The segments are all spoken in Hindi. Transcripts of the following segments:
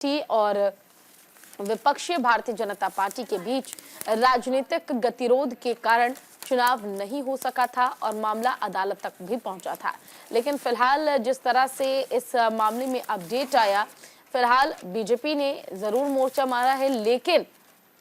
पार्टी और विपक्षी भारतीय जनता पार्टी के बीच राजनीतिक गतिरोध के कारण चुनाव नहीं हो सका था और मामला अदालत तक भी पहुंचा था। लेकिन फिलहाल जिस तरह से इस मामले में अपडेट आया, फिलहाल बीजेपी ने जरूर मोर्चा मारा है, लेकिन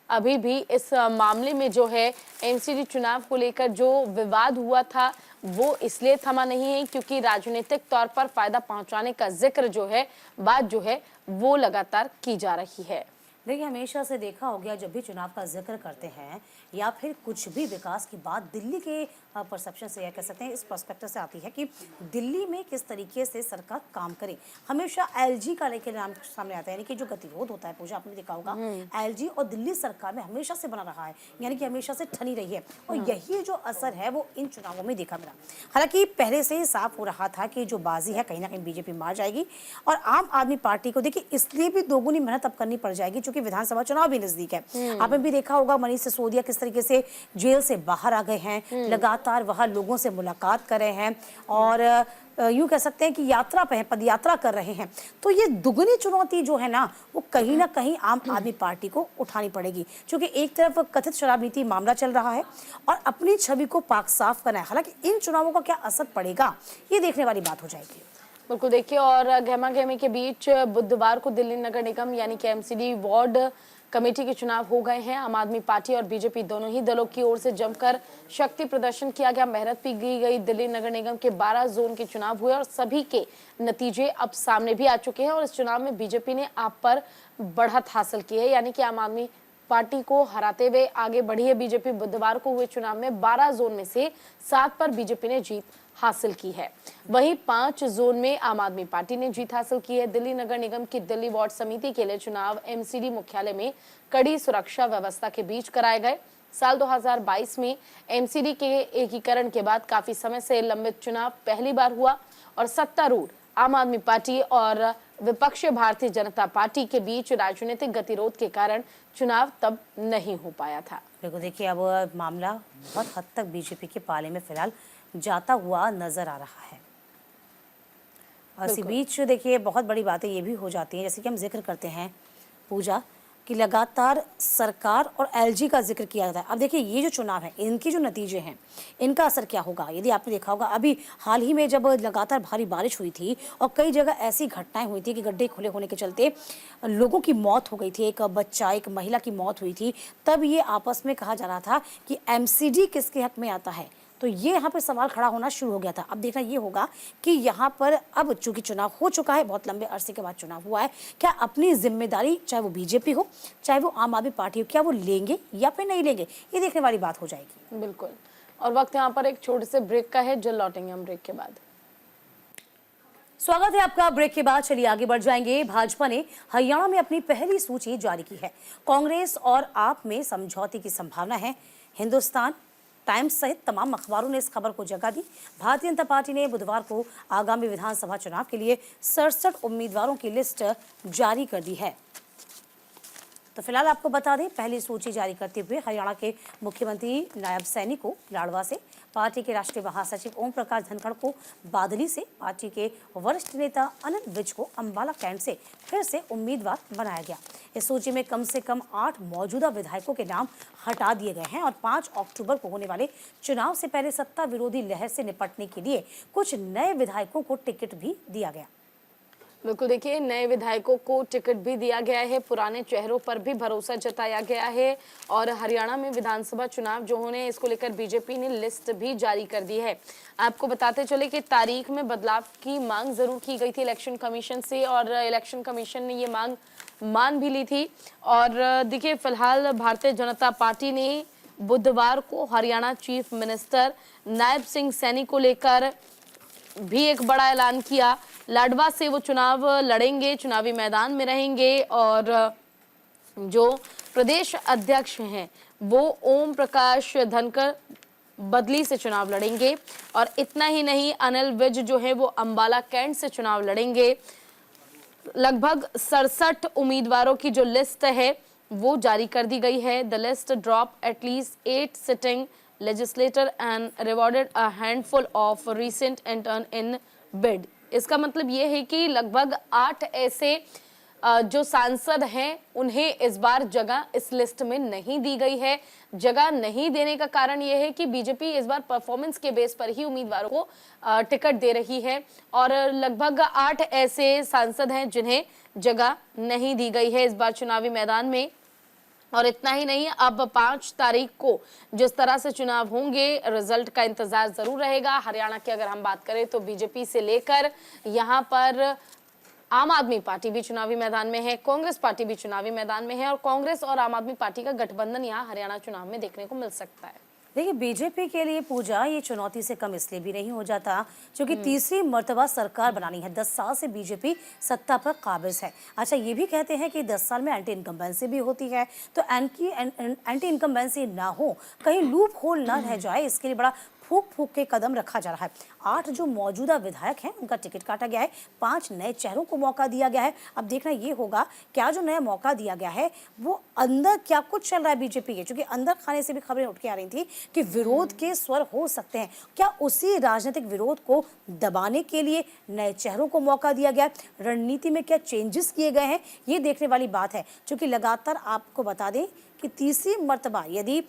अभी भी इस मामले में जो है एमसीडी चुनाव को लेकर जो विवाद हुआ था वो इसलिए थमा नहीं है क्योंकि राजनीतिक तौर पर फायदा पहुंचाने का जिक्र जो है, बात जो है वो लगातार की जा रही है। देखिए, हमेशा से देखा हो गया, जब भी चुनाव का जिक्र करते हैं या फिर कुछ भी विकास की बात दिल्ली के परसेप्शन से या कह सकते हैं इस पर्सपेक्टिव से आती है कि दिल्ली में किस तरीके से सरकार काम करे, हमेशा एलजी का लेकर नाम सामने आता है। यानी कि जो गतिरोध होता है, पूजा आपने देखा होगा, एलजी और दिल्ली सरकार में हमेशा से बना रहा है, यानी कि हमेशा से ठनी रही है और यही जो असर है वो इन चुनावों में देखा मिला। हालांकि पहले से ही साफ हो रहा था कि जो बाजी है कहीं ना कहीं बीजेपी मार जाएगी और आम आदमी पार्टी को देखिए इसलिए भी दोगुनी मेहनत अब करनी पड़ जाएगी क्योंकि विधानसभा चुनाव भी नजदीक है। आपने भी देखा होगा मनीष सिसोदिया किस तरीके से जेल से बाहर आ गए हैं, लगातार वहां लोगों से मुलाकात कर रहे हैं और यूं कह सकते हैं कि यात्रा पे हैं, पदयात्रा कर रहे हैं। तो ये दुगनी चुनौती जो है ना वो कहीं ना कहीं आम आदमी पार्टी को उठानी पड़ेगी, क्योंकि एक तरफ कथित शराब नीति मामला चल रहा है और अपनी छवि को पाक साफ करना है। हालांकि इन चुनावों का क्या असर पड़ेगा ये देखने वाली बात हो जाएगी। बिल्कुल, देखिए, और गहमा गहमी के बीच बुधवार को दिल्ली नगर निगम यानी कि एमसीडी वार्ड कमेटी के चुनाव हो गए हैं। आम आदमी पार्टी और बीजेपी दोनों ही दलों की ओर से जमकर शक्ति प्रदर्शन किया गया, मेहनत भी की गई। दिल्ली नगर निगम के 12 जोन के चुनाव हुए और सभी के नतीजे अब सामने भी आ चुके हैं और इस चुनाव में बीजेपी ने आप पर बढ़त हासिल की है, यानी कि आम आदमी पार्टी को हराते हुए आगे बढ़ी है बीजेपी। बुधवार को हुए चुनाव में 12 जोन में से 7 पर बीजेपी ने जीत हासिल की है, वहीं 5 जोन में आम आदमी पार्टी ने जीत हासिल की है। दिल्ली नगर निगम की दिल्ली वार्ड समिति के लिए चुनाव एमसीडी मुख्यालय में कड़ी सुरक्षा व्यवस्था के बीच कराए गए। साल 2022 में एमसीडी के एकीकरण के बाद काफी समय से लंबित चुनाव पहली बार हुआ और सत्तारूढ़ आम आदमी पार्टी और विपक्षी भारतीय जनता पार्टी के बीच राजनीतिक गतिरोध के कारण चुनाव तब नहीं हो पाया था। बिल्कुल, देखिए अब मामला बहुत हद तक बीजेपी के पाले में फिलहाल जाता हुआ नजर आ रहा है और इसी बीच देखिए बहुत बड़ी बातें ये भी हो जाती हैं, जैसे कि हम जिक्र करते हैं पूजा कि लगातार सरकार और एलजी का जिक्र किया जाता है। अब देखिए ये जो चुनाव है इनके जो नतीजे हैं इनका असर क्या होगा। यदि आपने देखा होगा अभी हाल ही में जब लगातार भारी बारिश हुई थी और कई जगह ऐसी घटनाएं हुई थी कि गड्ढे खुले होने के चलते लोगों की मौत हो गई थी, एक बच्चा एक महिला की मौत हुई थी, तब ये आपस में कहा जा रहा था कि एमसीडी किसके हक में आता है। तो ये यहाँ पर सवाल खड़ा होना शुरू हो गया था। अब देखना ये होगा कि यहाँ पर अब चूंकि चुनाव हो चुका है, बहुत लंबे अरसे के बाद चुनाव हुआ है, क्या अपनी जिम्मेदारी चाहे वो बीजेपी हो चाहे वो आम आदमी पार्टी हो, क्या वो लेंगे या फिर नहीं लेंगे, ये देखने वाली बात हो जाएगी। बिल्कुल, और वक्त यहाँ पर एक छोटे से ब्रेक का है, जल्द लौटेंगे हम ब्रेक के बाद। स्वागत है आपका ब्रेक के बाद। चलिए आगे बढ़ जाएंगे। भाजपा ने हरियाणा में अपनी पहली सूची जारी की है। कांग्रेस और आप में समझौते की संभावना है। हिंदुस्तान टाइम्स सहित तमाम अखबारों ने इस खबर को जगह दी। भारतीय जनता पार्टी ने बुधवार को आगामी विधानसभा चुनाव के लिए 67 उम्मीदवारों की लिस्ट जारी कर दी है। तो फिलहाल आपको बता दें, पहली सूची जारी करते हुए हरियाणा के मुख्यमंत्री नायब सैनी को लाडवा से, पार्टी के राष्ट्रीय महासचिव ओम प्रकाश धनखड़ को बादली से, पार्टी के वरिष्ठ नेता अनिल विज को अंबाला कैंट से फिर से उम्मीदवार बनाया गया। इस सूची में कम से कम 8 मौजूदा विधायकों के नाम हटा दिए गए हैं और 5 अक्टूबर को होने वाले चुनाव से पहले सत्ता विरोधी लहर से निपटने के लिए कुछ नए विधायकों को टिकट भी दिया गया। बिल्कुल, देखिए, नए विधायकों को टिकट भी दिया गया है, पुराने चेहरों पर भी भरोसा जताया गया है और हरियाणा में विधानसभा चुनाव जो होने इसको लेकर बीजेपी ने लिस्ट भी जारी कर दी है। आपको बताते चले कि तारीख में बदलाव की मांग जरूर की गई थी इलेक्शन कमीशन से और इलेक्शन कमीशन ने ये मांग मान भी ली थी। और देखिए, फिलहाल भारतीय जनता पार्टी ने बुधवार को हरियाणा चीफ मिनिस्टर नायब सिंह सैनी को लेकर भी एक बड़ा ऐलान किया। लाडवा से वो चुनाव लड़ेंगे, चुनावी मैदान में रहेंगे और जो प्रदेश अध्यक्ष हैं वो ओम प्रकाश धनखड़ बदली से चुनाव लड़ेंगे और इतना ही नहीं, अनिल विज जो है वो अंबाला कैंट से चुनाव लड़ेंगे। लगभग 67 उम्मीदवारों की जो लिस्ट है वो जारी कर दी गई है। The list drop at least 8 sitting legislator and rewarded a handful of recent entrants in bid. इसका मतलब ये है कि लगभग 8 ऐसे जो सांसद हैं उन्हें इस बार जगह इस लिस्ट में नहीं दी गई है। जगह नहीं देने का कारण यह है कि बीजेपी इस बार परफॉर्मेंस के बेस पर ही उम्मीदवारों को टिकट दे रही है और लगभग 8 ऐसे सांसद हैं जिन्हें जगह नहीं दी गई है इस बार चुनावी मैदान में। और इतना ही नहीं, अब 5 तारीख को जिस तरह से चुनाव होंगे रिजल्ट का इंतजार जरूर रहेगा। हरियाणा की अगर हम बात करें तो बीजेपी से लेकर यहाँ पर आम आदमी पार्टी भी चुनावी मैदान में है, कांग्रेस पार्टी भी चुनावी मैदान में है और कांग्रेस और आम आदमी पार्टी का गठबंधन यहाँ हरियाणा चुनाव में देखने को मिल सकता है। देखिए, बीजेपी के लिए पूजा ये चुनौती से कम इसलिए भी नहीं हो जाता क्योंकि तीसरी मर्तबा सरकार बनानी है। 10 साल से बीजेपी सत्ता पर काबिज है। अच्छा, ये भी कहते हैं कि 10 साल में एंटी इनकम्बेंसी भी होती है, तो एंटी इनकम्बेंसी ना हो, कहीं लूप होल ना रह जाए, इसके लिए बड़ा फूक फूक के कदम रखा जा रहा है। 8 जो मौजूदा विधायक हैं उनका टिकट काटा गया है, 5 नए चेहरों को मौका दिया गया है। अब देखना ये होगा क्या जो नया मौका दिया गया है वो अंदर क्या कुछ चल रहा है बीजेपी के, क्योंकि अंदर खाने से भी खबरें उठ के आ रही थी कि विरोध के स्वर हो सकते हैं। क्या उसी राजनीतिक विरोध को दबाने के लिए नए चेहरों को मौका दिया गया, रणनीति में क्या चेंजेस किए गए हैं, ये देखने वाली बात है। क्योंकि लगातार आपको बता दें कि तीसरी मर्तबा यदि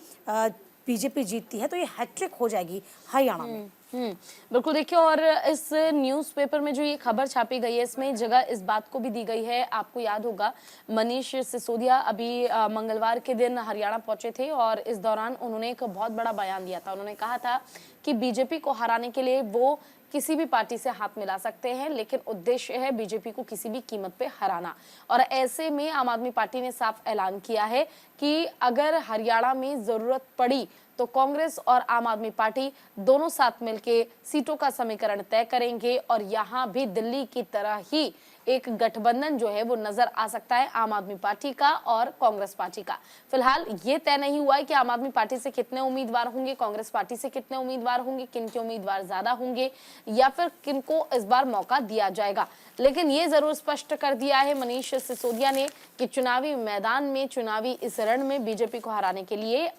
बीजेपी जीतती है तो ये हैट्रिक हो जाएगी हरियाणा में। बिल्कुल। देखिए, और इस न्यूज़पेपर में जो ये खबर छापी गई है इसमें जगह इस बात को भी दी गई है। आपको याद होगा मनीष सिसोदिया अभी मंगलवार के दिन हरियाणा पहुंचे थे और इस दौरान उन्होंने एक बहुत बड़ा बयान दिया था। उन्होंने कहा था कि बीजेपी को हराने के लिए वो किसी भी पार्टी से हाथ मिला सकते हैं, लेकिन उद्देश्य है बीजेपी को किसी भी कीमत पे हराना। और ऐसे में आम आदमी पार्टी ने साफ ऐलान किया है कि अगर हरियाणा में जरूरत पड़ी तो कांग्रेस और आम आदमी पार्टी दोनों साथ मिलकर सीटों का समीकरण तय करेंगे और यहाँ भी दिल्ली की तरह ही एक गठबंधन जो है वो नजर आ सकता है आम आदमी पार्टी का और कांग्रेस पार्टी का। फिलहाल ये तय नहीं हुआ है कि आम आदमी पार्टी से कितने उम्मीदवार होंगे, कांग्रेस पार्टी से कितने उम्मीदवार होंगे, किन के उम्मीदवार ज्यादा होंगे या फिर किनको इस बार मौका दिया जाएगा। लेकिन ये जरूर स्पष्ट कर दिया है मनीष सिसोदिया ने कि चुनावी मैदान में, चुनावी इस रण में बीजेपी को हराने के लिए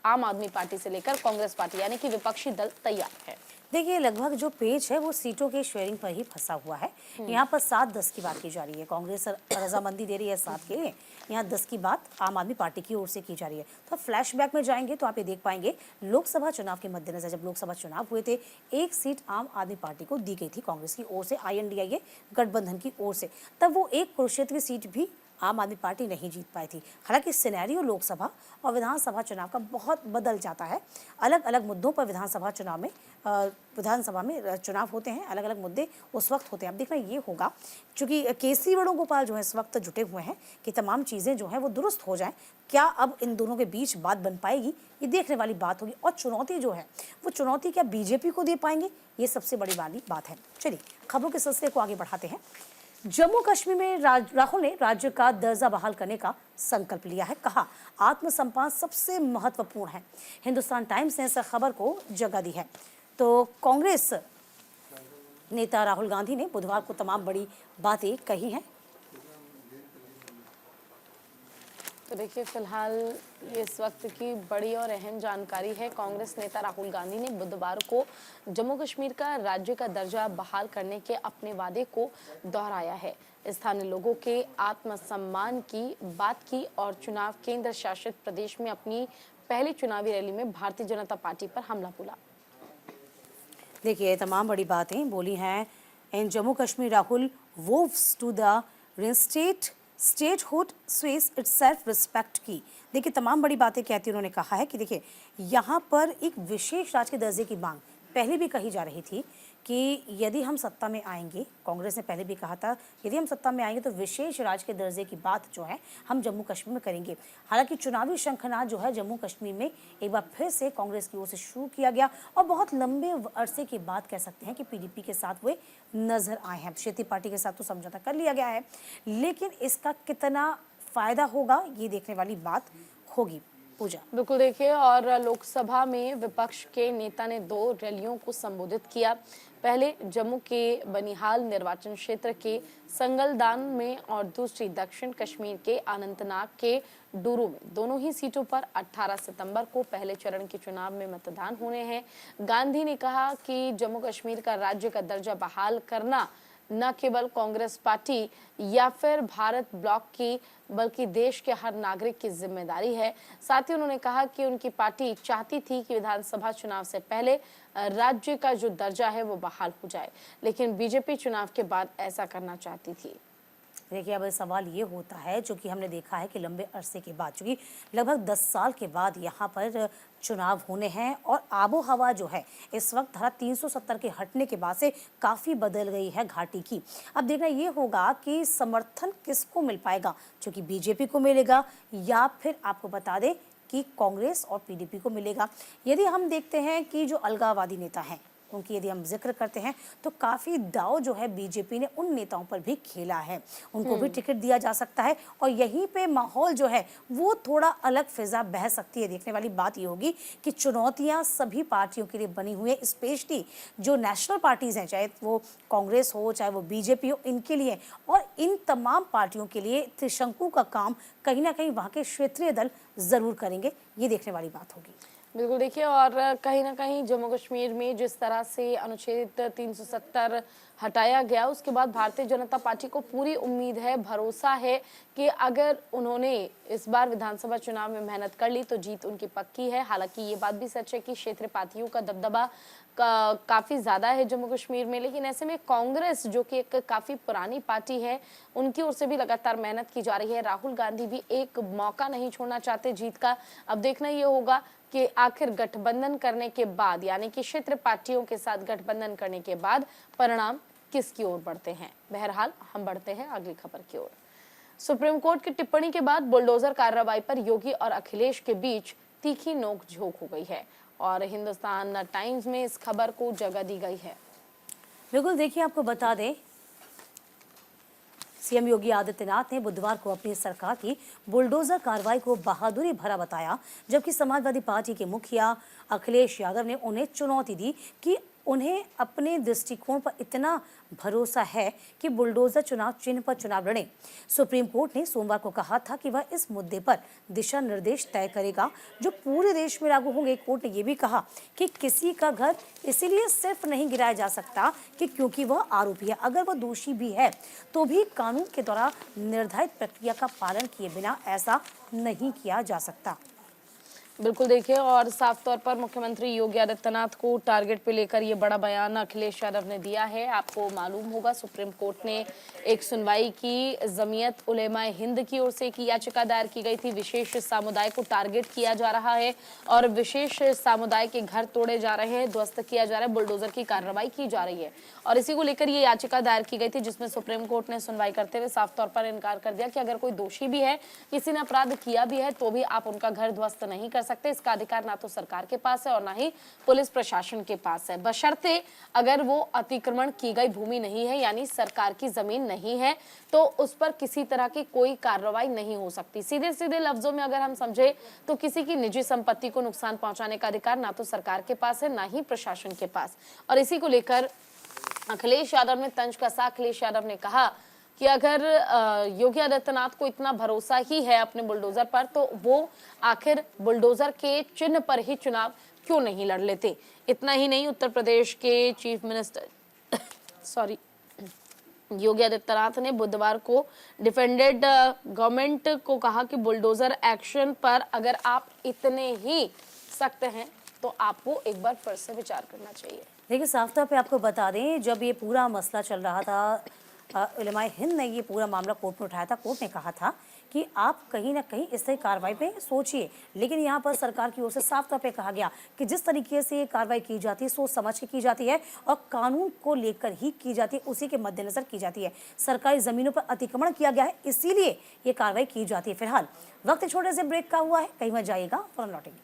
आम आदमी पार्टी से लेकर कांग्रेस पार्टी यानी कि विपक्षी दल तैयार है। देखिए, लगभग जो पेज है वो सीटों के शेयरिंग पर ही फंसा हुआ है। यहाँ पर 7-10 की बात की जा रही है, कांग्रेस रजामंदी दे रही है 7 के लिए, यहाँ 10 की बात आम आदमी पार्टी की ओर से की जा रही है। तो फ्लैशबैक में जाएंगे तो आप ये देख पाएंगे लोकसभा चुनाव के मद्देनजर जब लोकसभा चुनाव हुए थे, एक सीट आम आदमी पार्टी को दी गई थी कांग्रेस की ओर से, INDIA गठबंधन की ओर से। तब वो एक कुरुक्षेत्र की सीट भी आम आदमी पार्टी नहीं जीत पाई थी। हालांकि सिनेरियो लोकसभा और विधानसभा चुनाव का बहुत बदल जाता है। अलग अलग मुद्दों पर विधानसभा में चुनाव होते हैं, अलग अलग मुद्दे उस वक्त होते हैं। अब देखना ये होगा, क्योंकि केसी वेणुगोपाल जो है इस वक्त जुटे हुए हैं कि तमाम चीज़ें जो हैं वो दुरुस्त हो जाएं। क्या अब इन दोनों के बीच बात बन पाएगी, ये देखने वाली बात होगी। और चुनौती जो है वो चुनौती क्या बीजेपी को दे पाएंगे, ये सबसे बड़ी वाली बात है। चलिए खबरों के सिलसिले को आगे बढ़ाते हैं। जम्मू कश्मीर में राहुल ने राज्य का दर्जा बहाल करने का संकल्प लिया है। कहा, आत्मसम्मान सबसे महत्वपूर्ण है। हिंदुस्तान टाइम्स ने इस खबर को जगह दी है। तो कांग्रेस नेता राहुल गांधी ने बुधवार को तमाम बड़ी बातें कही हैं। तो देखिए, फिलहाल ये इस वक्त की बड़ी और अहम जानकारी है। कांग्रेस नेता राहुल गांधी ने बुधवार को जम्मू कश्मीर का राज्य का दर्जा बहाल करने के अपने वादे को दोहराया है। स्थानीय लोगों के आत्मसम्मान की बात की और चुनाव केंद्र शासित प्रदेश में अपनी पहली चुनावी रैली में भारतीय जनता पार्टी पर हमला बोला। देखिए, तमाम बड़ी बातें बोली हैं in Jammu Kashmir Rahul vows to the statehood स्वेस इट्स सेल्फ रिस्पेक्ट की। देखिए, तमाम बड़ी बातें कहती उन्होंने कहा है कि देखिए यहाँ पर एक विशेष राज्य के दर्जे की मांग पहले भी कही जा रही थी कि यदि हम सत्ता में आएंगे, कांग्रेस ने पहले भी कहा था यदि हम सत्ता में आएंगे तो विशेष राज्य के दर्जे की बात जो है हम जम्मू कश्मीर में करेंगे। हालांकि चुनावी शंखनाद जो है जम्मू कश्मीर में एक बार फिर से कांग्रेस की ओर से शुरू किया गया और बहुत लंबे अरसे के बाद कह सकते हैं कि PDP के साथ वे नजर आए हैं। क्षेत्रीय पार्टी के साथ तो समझौता कर लिया गया है, लेकिन इसका कितना फायदा होगा ये देखने वाली बात होगी। पूजा, बिल्कुल। देखिए, और लोकसभा में विपक्ष के नेता ने 2 रैलियों को संबोधित किया। पहले जम्मू के बनिहाल निर्वाचन क्षेत्र के संगलदान में और दूसरी दक्षिण कश्मीर के अनंतनाग के डूरू में। दोनों ही सीटों पर 18 सितंबर को पहले चरण के चुनाव में मतदान होने हैं। गांधी ने कहा कि जम्मू कश्मीर का राज्य का दर्जा बहाल करना न केवल कांग्रेस पार्टी या फिर भारत ब्लॉक की बल्कि देश के हर नागरिक की जिम्मेदारी है। साथ ही उन्होंने कहा कि उनकी पार्टी चाहती थी कि विधानसभा चुनाव से पहले राज्य का जो दर्जा है वो बहाल हो जाए, लेकिन बीजेपी चुनाव के बाद ऐसा करना चाहती थी। देखिए, अब सवाल ये होता है, जो कि हमने देखा है कि लंबे अरसे के बाद, चूंकि लगभग 10 साल के बाद यहाँ पर चुनाव होने हैं और आबो हवा जो है इस वक्त धारा 370 के हटने के बाद से काफ़ी बदल गई है घाटी की। अब देखना ये होगा कि समर्थन किसको मिल पाएगा, जो कि बीजेपी को मिलेगा या फिर आपको बता दें कि कांग्रेस और पीडीपी को मिलेगा। यदि हम देखते हैं कि जो अलगाववादी नेता हैं उनकी यदि हम जिक्र करते हैं तो काफ़ी दाव जो है बीजेपी ने उन नेताओं पर भी खेला है, उनको भी टिकट दिया जा सकता है और यहीं पे माहौल जो है वो थोड़ा अलग फिजा बह सकती है। देखने वाली बात ये होगी कि चुनौतियां सभी पार्टियों के लिए बनी हुई है, स्पेशली जो नेशनल पार्टीज हैं, चाहे वो कांग्रेस हो चाहे वो बीजेपी हो, इनके लिए और इन तमाम पार्टियों के लिए त्रिशंकु का काम कहीं ना कहीं वहाँ के क्षेत्रीय दल जरूर करेंगे। ये देखने वाली बात होगी। बिल्कुल, देखिए, और कहीं ना कहीं जम्मू कश्मीर में जिस तरह से अनुच्छेद 370 हटाया गया, उसके बाद भारतीय जनता पार्टी को पूरी उम्मीद है, भरोसा है कि अगर उन्होंने इस बार विधानसभा चुनाव में मेहनत कर ली तो जीत उनकी पक्की है। हालांकि ये बात भी सच है कि क्षेत्रीय पार्टियों का दबदबा काफ़ी ज़्यादा है जम्मू कश्मीर में, लेकिन ऐसे में कांग्रेस जो कि एक काफ़ी पुरानी पार्टी है, उनकी ओर से भी लगातार मेहनत की जा रही है। राहुल गांधी भी एक मौका नहीं छोड़ना चाहते जीत का। अब देखना ये होगा कि आखिर गठबंधन करने के बाद, यानी कि क्षेत्र पार्टियों के साथ गठबंधन करने के बाद परिणाम किसकी ओर बढ़ते हैं। बहरहाल हम बढ़ते हैं अगली खबर की ओर। सुप्रीम कोर्ट की टिप्पणी के बाद बुलडोजर कार्रवाई पर योगी और अखिलेश के बीच तीखी नोक-झोंक हो गई है और हिंदुस्तान टाइम्स में इस खबर को जगह दी गई है। बिल्कुल, देखिए, आपको बता दें, सीएम योगी आदित्यनाथ ने बुधवार को अपनी सरकार की बुलडोजर कार्रवाई को बहादुरी भरा बताया, जबकि समाजवादी पार्टी के मुखिया अखिलेश यादव ने उन्हें चुनौती दी कि उन्हें अपने दृष्टिकोण पर इतना भरोसा है कि बुलडोजर चुनाव चिन्ह पर चुनाव लड़ें। सुप्रीम कोर्ट ने सोमवार को कहा था कि वह इस मुद्दे पर दिशा निर्देश तय करेगा जो पूरे देश में लागू होंगे। कोर्ट ने यह भी कहा कि किसी का घर इसीलिए सिर्फ नहीं गिराया जा सकता कि क्योंकि वह आरोपी है, अगर वह दोषी भी है तो भी कानून के द्वारा निर्धारित प्रक्रिया का पालन किए बिना ऐसा नहीं किया जा सकता। बिल्कुल, देखिए, और साफ तौर पर मुख्यमंत्री योगी आदित्यनाथ को टारगेट पे लेकर ये बड़ा बयान अखिलेश यादव ने दिया है। आपको मालूम होगा, सुप्रीम कोर्ट ने एक सुनवाई की, जमीयत उलेमाए हिंद की ओर से एक याचिका दायर की गई थी। विशेष समुदाय को टारगेट किया जा रहा है और विशेष समुदाय के घर तोड़े जा रहे हैं, ध्वस्त किया जा रहा है, बुलडोजर की कार्रवाई की जा रही है और इसी को लेकर ये याचिका दायर की गई थी, जिसमें सुप्रीम कोर्ट ने सुनवाई करते हुए साफ तौर पर इनकार कर दिया कि अगर कोई दोषी भी है, किसी ने अपराध किया भी है, तो भी आप उनका घर ध्वस्त नहीं कर सकते। इसका अधिकार ना तो सरकार के पास है और ना ही पुलिस प्रशासन के पास है, बशर्ते अगर वो अतिक्रमण की गई भूमि नहीं है, यानी सरकार की जमीन नहीं है, तो उस पर किसी तरह की कोई कार्रवाई नहीं हो सकती। सीधे सीधे लफ्जों में अगर हम समझे तो किसी की निजी संपत्ति को नुकसान पहुंचाने का अधिकार ना तो सरकार के पास है, ना ही प्रशासन के पास। और इसी को लेकर अखिलेश यादव ने तंज कसा। अखिलेश यादव ने कहा कि अगर योगी आदित्यनाथ को इतना भरोसा ही है अपने बुलडोजर पर, तो वो आखिर बुलडोजर के चिन्ह पर ही चुनाव क्यों नहीं लड़ लेते। इतना ही नहीं, उत्तर प्रदेश के चीफ मिनिस्टर योगी आदित्यनाथ ने बुधवार को डिफेंडेड गवर्नमेंट को कहा कि बुलडोजर एक्शन पर अगर आप इतने ही सख्त हैं तो आपको एक बार फिर से विचार करना चाहिए। देखिए, साफ तौर पे आपको बता दें, जब ये पूरा मसला चल रहा था, उलेमाए हिंद ने ये पूरा मामला कोर्ट में उठाया था। कोर्ट ने कहा था कि आप कहीं ना कहीं इस तरह कार्रवाई पे सोचिए, लेकिन यहाँ पर सरकार की ओर से साफ तौर पे कहा गया कि जिस तरीके से ये कार्रवाई की जाती है सोच समझ के की जाती है और कानून को लेकर ही की जाती है, उसी के मद्देनजर की जाती है। सरकारी जमीनों पर अतिक्रमण किया गया है, इसीलिए ये कार्रवाई की जाती है। फिलहाल वक्त छोटे से ब्रेक का हुआ है, कहीं मत जाइएगा, फौरन लौटेंगे।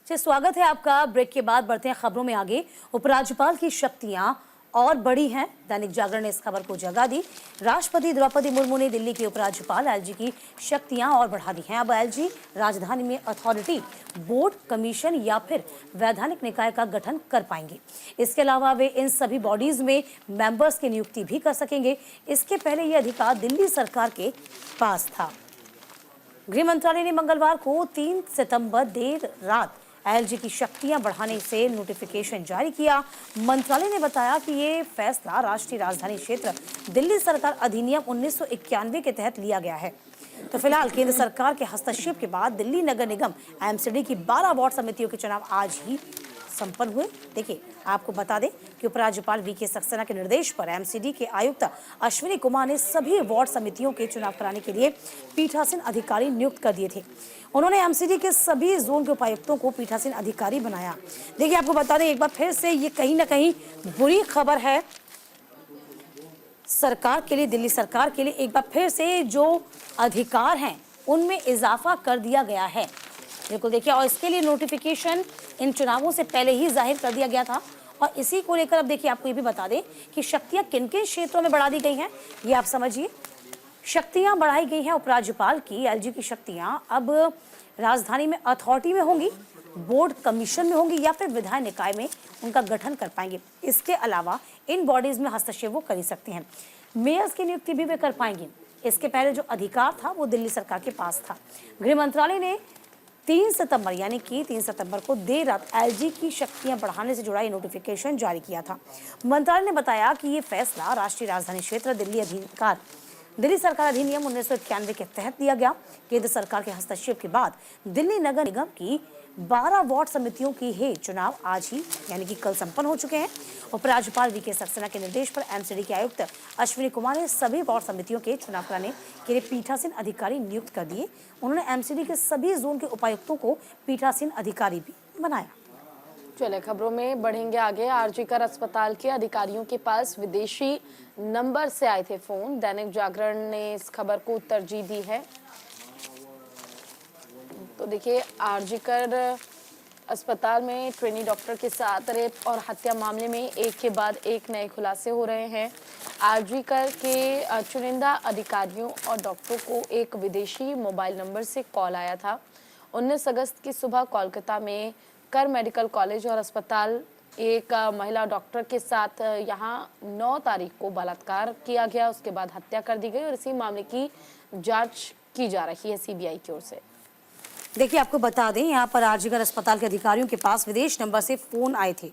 स्वागत है आपका। ब्रेक के बाद बढ़ते हैं खबरों में आगे। उपराज्यपाल की शक्तियां और बड़ी हैं, दैनिक जागरण ने इस खबर को जगह दी। राष्ट्रपति द्रौपदी मुर्मू ने दिल्ली के उपराज्यपाल एलजी की शक्तियां और बढ़ा दी हैं। अब एलजी राजधानी में अथॉरिटी, बोर्ड, कमीशन या फिर वैधानिक निकाय का गठन कर पाएंगे। इसके अलावा वे इन सभी बॉडीज में मेंबर्स की नियुक्ति भी कर सकेंगे। इसके पहले ये अधिकार दिल्ली सरकार के पास था। गृह मंत्रालय ने मंगलवार को 3 सितंबर देर रात एलजी की शक्तियां बढ़ाने से नोटिफिकेशन जारी किया। मंत्रालय ने बताया कि ये फैसला राष्ट्रीय राजधानी क्षेत्र दिल्ली सरकार अधिनियम 1991 के तहत लिया गया है। तो फिलहाल केंद्र सरकार के हस्तक्षेप के बाद दिल्ली नगर निगम एमसीडी की 12 वार्ड समितियों के चुनाव आज ही संपन्न हुए। देखिए, आपको बता दें कि उपराज्यपाल वीके सक्सेना के निर्देश पर एमसीडी के आयुक्त अश्विनी कुमार ने सभी वार्ड समितियों के चुनाव कराने के लिए पीठासीन अधिकारी नियुक्त कर दिए थे। उन्होंने एमसीडी के सभी जोन के उपायुक्तों को पीठासीन अधिकारी बनाया। देखिए, आपको बता दें एक बार फिर से ये कहीं ना कहीं बुरी खबर है सरकार के लिए, दिल्ली सरकार के लिए। एक बार फिर से जो अधिकार हैं उनमें इजाफा कर दिया गया है। बिल्कुल देखिए, और इसके लिए नोटिफिकेशन इन चुनावों से पहले ही जाहिर कर दिया गया था। और इसी को लेकर अब देखिए, आपको ये भी बता दें कि शक्तियां किन किन क्षेत्रों में बढ़ा दी गई हैं, ये आप समझिए। शक्तियां बढ़ाई गई हैं उपराज्यपाल की। एलजी की शक्तियां अब राजधानी में अथॉरिटी में होंगी, बोर्ड कमीशन में होंगी या फिर विधायी निकाय में उनका गठन कर पाएंगे। इसके अलावा इन बॉडीज में हस्तक्षेप वो कर ही सकती हैं। मेयर्स की नियुक्ति भी वे कर पाएंगे। इसके पहले जो अधिकार था वो दिल्ली सरकार के पास था। गृह मंत्रालय ने 3 सितंबर यानी कि 3 सितंबर को देर रात एलजी की शक्तियां बढ़ाने से जुड़ा ये नोटिफिकेशन जारी किया था। मंत्रालय ने बताया कि ये फैसला राष्ट्रीय राजधानी क्षेत्र दिल्ली सरकार अधिनियम 1991 के तहत दिया गया। केंद्र सरकार के हस्तक्षेप के बाद दिल्ली नगर निगम की 12 वार्ड समितियों की ही चुनाव आज ही यानी कि कल संपन्न हो चुके हैं। उपराज्यपाल वीके सक्सेना के निर्देश पर एमसीडी के आयुक्त अश्विनी कुमार ने सभी वार्ड समितियों के चुनाव कराने के लिए पीठासीन अधिकारी नियुक्त कर दिए। उन्होंने एमसीडी के सभी जोन के उपायुक्तों को पीठासीन अधिकारी भी बनाया। चले खबरों में बढ़ेंगे आगे। आरजीकर अस्पताल के अधिकारियों के पास विदेशी नंबर से आए थे फोन। दैनिक जागरण ने इस खबर को तरजीह दी है। तो देखिए, आरजीकर अस्पताल में ट्रेनी डॉक्टर के साथ रेप और हत्या मामले में एक के बाद एक नए खुलासे हो रहे हैं। आरजीकर के चुनिंदा अधिकारियों और डॉक्टरों को एक विदेशी मोबाइल नंबर से कॉल आया था। 19 अगस्त की सुबह कोलकाता में कर मेडिकल कॉलेज और अस्पताल एक महिला डॉक्टर के साथ यहां 9 तारीख को बलात्कार किया गया, उसके बाद हत्या कर दी गई और इसी मामले की जांच की जा रही है सीबीआई की ओर से। देखिए, आपको बता दें यहाँ पर आरजीकर अस्पताल के अधिकारियों के पास विदेश नंबर से फोन आए थे।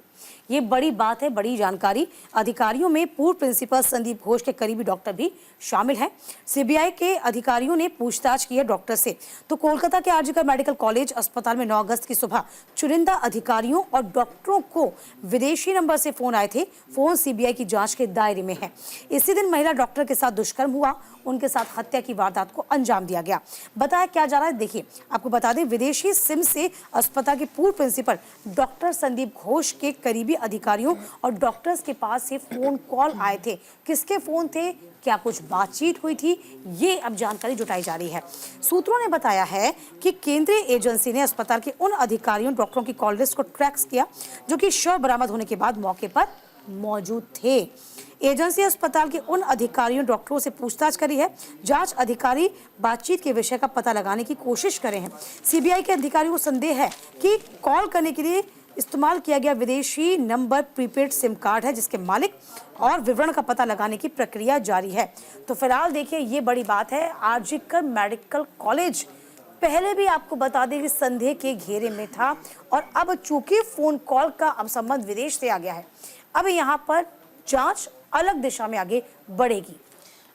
ये बड़ी बात है, बड़ी जानकारी। अधिकारियों में पूर्व प्रिंसिपल संदीप घोष के करीबी डॉक्टर भी शामिल हैं। सीबीआई के अधिकारियों ने पूछताछ की है डॉक्टर से। तो कोलकाता के आरजीकर मेडिकल कॉलेज अस्पताल में 9 अगस्त की सुबह चुनिंदा अधिकारियों और डॉक्टरों को विदेशी नंबर से फोन आए थे। फोन सीबीआई की जांच के दायरे में है। इसी दिन महिला डॉक्टर के साथ दुष्कर्म हुआ, उनके साथ हत्या की वारदात को अंजाम दिया गया। बताया क्या जा रहा है, देखिए आपको बता दें, विदेशी सिम से अस्पताल के पूर्व प्रिंसिपल डॉक्टर संदीप घोष के करीबी अधिकारियों और डॉक्टर्स के पास से फोन कॉल आए थे। किसके फोन थे, क्या कुछ बातचीत हुई थी, ये अब जानकारी जुटाई जा रही है। सूत्रों ने बताया है कि केंद्रीय एजेंसी ने अस्पताल के उन अधिकारियों डॉक्टरों की कॉल लिस्ट को ट्रैक किया जो कि शव बरामद होने के बाद मौके पर मौजूद थे। एजेंसी अस्पताल के उन अधिकारियों डॉक्टरों से पूछताछ करी है। जांच अधिकारी बातचीत के विषय का पता लगाने की कोशिश कर रहे हैं। सीबीआई के अधिकारियों को संदेह है कि कॉल करने के लिए इस्तेमाल किया गया विदेशी नंबर प्रीपेड सिम कार्ड है, जिसके मालिक और विवरण का पता लगाने की प्रक्रिया जारी है। तो फिलहाल देखिए, ये बड़ी बात है। आरजीकर मेडिकल कॉलेज पहले भी आपको बता दें कि संदेह के घेरे में था और अब चूंकि फोन कॉल का अब संबंध विदेश से आ गया है, अब यहाँ पर जांच अलग दिशा में आगे बढ़ेगी।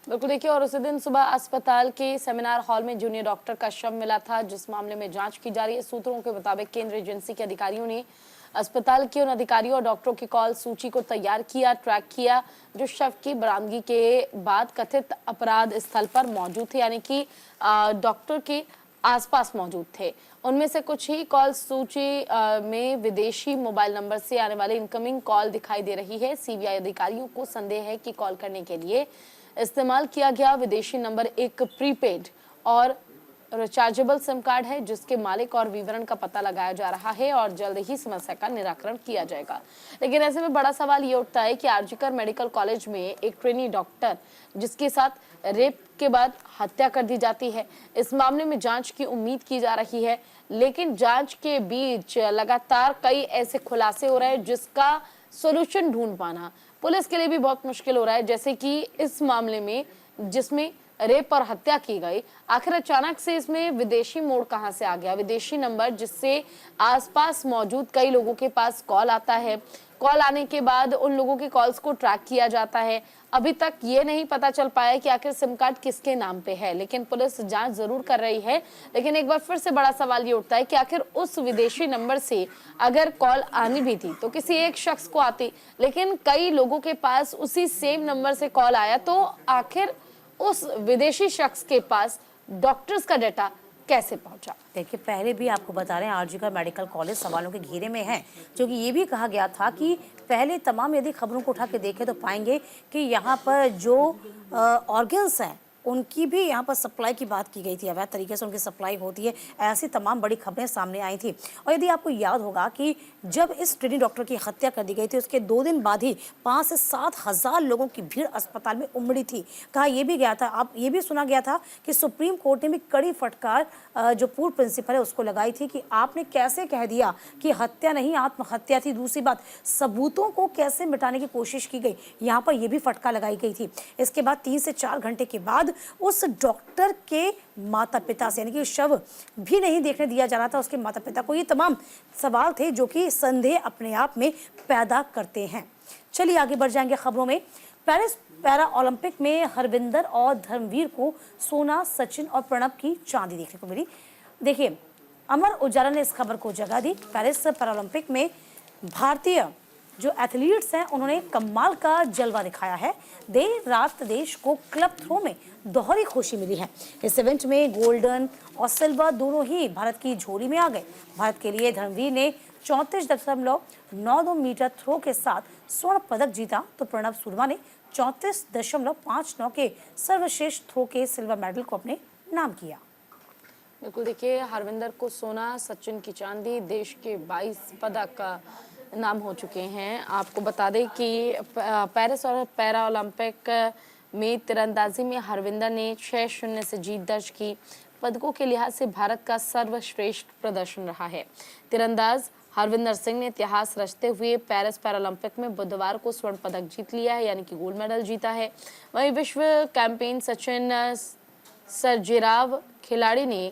बिल्कुल देखिए, और उसी दिन सुबह अस्पताल के सेमिनार हॉल में जूनियर डॉक्टर का शव मिला था, जिस मामले में जांच की जा रही है। सूत्रों के मुताबिक केंद्रीय एजेंसी के अधिकारियों ने अस्पताल के उन अधिकारियों और डॉक्टरों की कॉल सूची को तैयार किया, ट्रैक किया, जो शव की बरामदगी के बाद कथित अपराध स्थल पर मौजूद थे, यानी कि डॉक्टर के आसपास मौजूद थे। उनमें से कुछ ही कॉल सूची में विदेशी मोबाइल नंबर से आने वाले इनकमिंग कॉल दिखाई दे रही है। सीबीआई अधिकारियों को संदेह है कि कॉल करने के लिए इस्तेमाल किया गया विदेशी नंबर एक प्रीपेड और रिचार्जेबल सिम कार्ड है, जिसके मालिक और विवरण का पता लगाया जा रहा है और जल्द ही समस्या का निराकरण किया जाएगा। लेकिन ऐसे में बड़ा सवाल ये उठता है कि आरजीकर मेडिकल कॉलेज में एक ट्रेनी डॉक्टर जिसके साथ रेप के बाद हत्या कर दी जाती है, इस मामले में जांच की उम्मीद की जा रही है। लेकिन जांच के बीच लगातार कई ऐसे खुलासे हो रहे हैं जिसका सोल्यूशन ढूंढ पाना पुलिस के लिए भी बहुत मुश्किल हो रहा है। जैसे कि इस मामले में जिसमें रेप और हत्या की गई। आखिर अचानक से इसमें विदेशी मोड़ कहां से आ गया? विदेशी नंबर, जिससे आसपास मौजूद कई लोगों के पास कॉल आता है। कॉल आने के बाद उन लोगों के कॉल्स को ट्रैक किया जाता है। अभी तक ये नहीं पता चल पाया कि आखिर सिम कार्ड किसके नाम पे है, लेकिन पुलिस जांच जरूर कर रही है। लेकिन एक बार फिर से बड़ा सवाल ये उठता है कि आखिर उस विदेशी नंबर से अगर कॉल आनी भी थी तो किसी एक शख्स को आती, लेकिन कई लोगों के पास उसी सेम नंबर से कॉल आया, तो आखिर उस विदेशी शख्स के पास डॉक्टर्स का डेटा कैसे पहुंचा? देखिए, पहले भी आपको बता रहे हैं आरजी का मेडिकल कॉलेज सवालों के घेरे में है, क्योंकि ये भी कहा गया था कि पहले तमाम यदि खबरों को उठा के देखें तो पाएंगे कि यहाँ पर जो ऑर्गन्स हैं उनकी भी यहाँ पर सप्लाई की बात की गई थी, अवैध तरीके से उनकी सप्लाई होती है, ऐसी तमाम बड़ी खबरें सामने आई थी। और यदि आपको याद होगा कि जब इस ट्रेनी डॉक्टर की हत्या कर दी गई थी, उसके 2 दिन बाद ही 5 से 7 हज़ार लोगों की भीड़ अस्पताल में उमड़ी थी। कहा यह भी गया था, अब ये भी सुना गया था कि सुप्रीम कोर्ट ने भी कड़ी फटकार जो पूर्व प्रिंसिपल है उसको लगाई थी कि आपने कैसे कह दिया कि हत्या नहीं आत्महत्या थी। दूसरी बात, सबूतों को कैसे मिटाने की कोशिश की गई, यहाँ पर यह भी फटकार लगाई गई थी। इसके बाद 3 से 4 घंटे के बाद उस डॉक्टर के माता पिता से, यानी कि शव भी नहीं देखने दिया जा रहा था उसके माता पिता को। ये तमाम सवाल थे जो कि संदेह अपने आप में पैदा करते हैं। चलिए आगे बढ़ जाएंगे खबरों में। पेरिस पैरा ओलंपिक में हरविंदर और धर्मवीर को सोना, सचिन और प्रणब की चांदी देखने को मिली। देखिए, अमर उजाला ने इस खबर को जगह दी। पेरिस पैरालंपिक में भारतीय जो एथलीट्स हैं उन्होंने कमाल का जलवा दिखाया है। देर रात देश को क्लब थ्रो में दोहरी खुशी मिली है। इस इवेंट में गोल्डन और सिल्वर दोनों ही भारत की झोली में आ गए। भारत के लिए धर्मवीर ने 34.92 मीटर थ्रो के साथ स्वर्ण पदक जीता, तो प्रणब सुरमा ने 34.59 के सर्वश्रेष्ठ थ्रो के सिल्वर मेडल को अपने नाम किया। बिल्कुल, देखिए, हरविंदर को सोना, सचिन की चांदी, देश के 22 पदक नाम हो चुके हैं। आपको बता दें कि पेरिस और पैरा ओलंपिक में तीरंदाजी में हरविंदर ने 6-0 से जीत दर्ज की। पदकों के लिहाज से भारत का सर्वश्रेष्ठ प्रदर्शन रहा है। तीरंदाज हरविंदर सिंह ने इतिहास रचते हुए पेरिस पैरालंपिक में बुधवार को स्वर्ण पदक जीत लिया है, यानी कि गोल्ड मेडल जीता है। वहीं विश्व चैंपियन सचिन सर्जेराव खिलाड़ी ने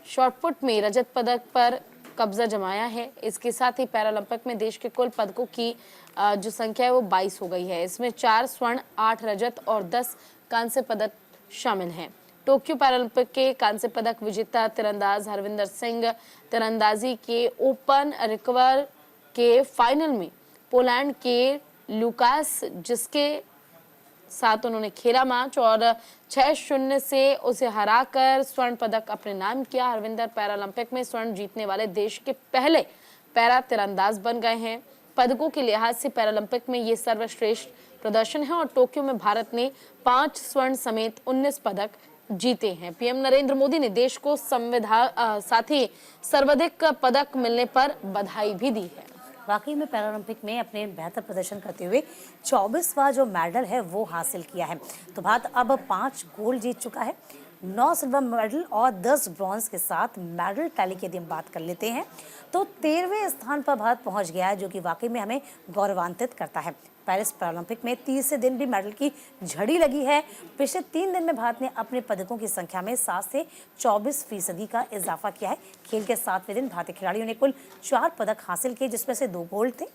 शॉटपुट में रजत पदक पर कब्जा जमाया है। इसके साथ ही पैरालंपिक में देश के कुल पदकों की जो संख्या है वो 22 हो गई है। इसमें 4 स्वर्ण, 8 रजत और 10 कांस्य पदक शामिल हैं। टोक्यो पैरालंपिक के कांस्य पदक विजेता तीरंदाज हरविंदर सिंह तीरंदाजी के ओपन रिकवर के फाइनल में पोलैंड के लुकास जिसके साथ उन्होंने खेला मैच और 6-0 से उसे हराकर स्वर्ण पदक अपने नाम किया। हरविंदर पैरालंपिक में स्वर्ण जीतने वाले देश के पहले पैरा तीरंदाज बन गए हैं। पदकों के लिहाज से पैरालंपिक में ये सर्वश्रेष्ठ प्रदर्शन है और टोक्यो में भारत ने 5 स्वर्ण समेत 19 पदक जीते हैं। पीएम नरेंद्र मोदी ने देश को साथ ही सर्वाधिक पदक मिलने पर बधाई भी दी है। वाकई में पैरालंपिक में अपने बेहतर प्रदर्शन करते हुए 24वां जो मेडल है वो हासिल किया है। तो भारत अब 5 गोल्ड जीत चुका है, 9 सिल्वर मेडल और 10 ब्रॉन्ज के साथ मेडल टैली की यदि हम बात कर लेते हैं तो 13वें स्थान पर भारत पहुंच गया है, जो कि वाकई में हमें गौरवान्वित करता है। पेरिस पैरालंपिक में 30 दिन भी मेडल की झड़ी लगी है। पिछले 3 दिन में भारत ने अपने पदकों की संख्या में 7 से 24% का इजाफा किया है। खेल के 7वें दिन भारतीय खिलाड़ियों ने कुल 4 पदक हासिल किए, जिसमें से 2 गोल्ड थे।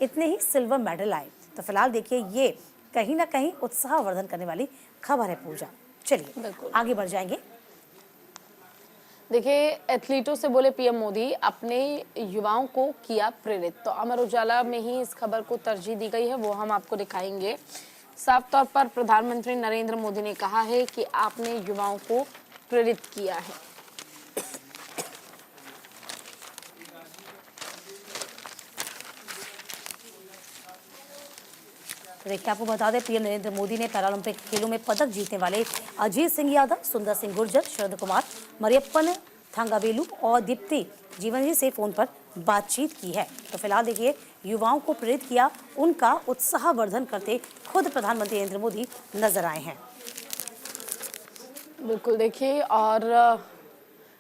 इतने ही सिल्वर मेडल आए। तो फिलहाल देखिए, ये कहीं ना कहीं उत्साहवर्धन करने वाली खबर है पूजा। चलिए आगे बढ़ जाएंगे। देखिए, एथलीटों से बोले पीएम मोदी, अपने युवाओं को किया प्रेरित। तो अमर उजाला में ही इस खबर को तरजीह दी गई है, वो हम आपको दिखाएंगे। साफ तौर पर प्रधानमंत्री नरेंद्र मोदी ने कहा है कि आपने युवाओं को प्रेरित किया है। तो देखिए, आपको बता दें, पीएम नरेंद्र मोदी ने पैरालंपिक खेलों में पदक जीतने वाले अजीत सिंह यादव, सुंदर सिंह गुर्जर, शरद कुमार, मरियप्पन थांगावेलू और दीप्ति जीवनजी से फोन पर बातचीत की है। तो फिलहाल देखिए, युवाओं को प्रेरित किया, उनका उत्साहवर्धन करते खुद प्रधानमंत्री नरेंद्र मोदी नजर आए हैं। बिल्कुल, देखिए, और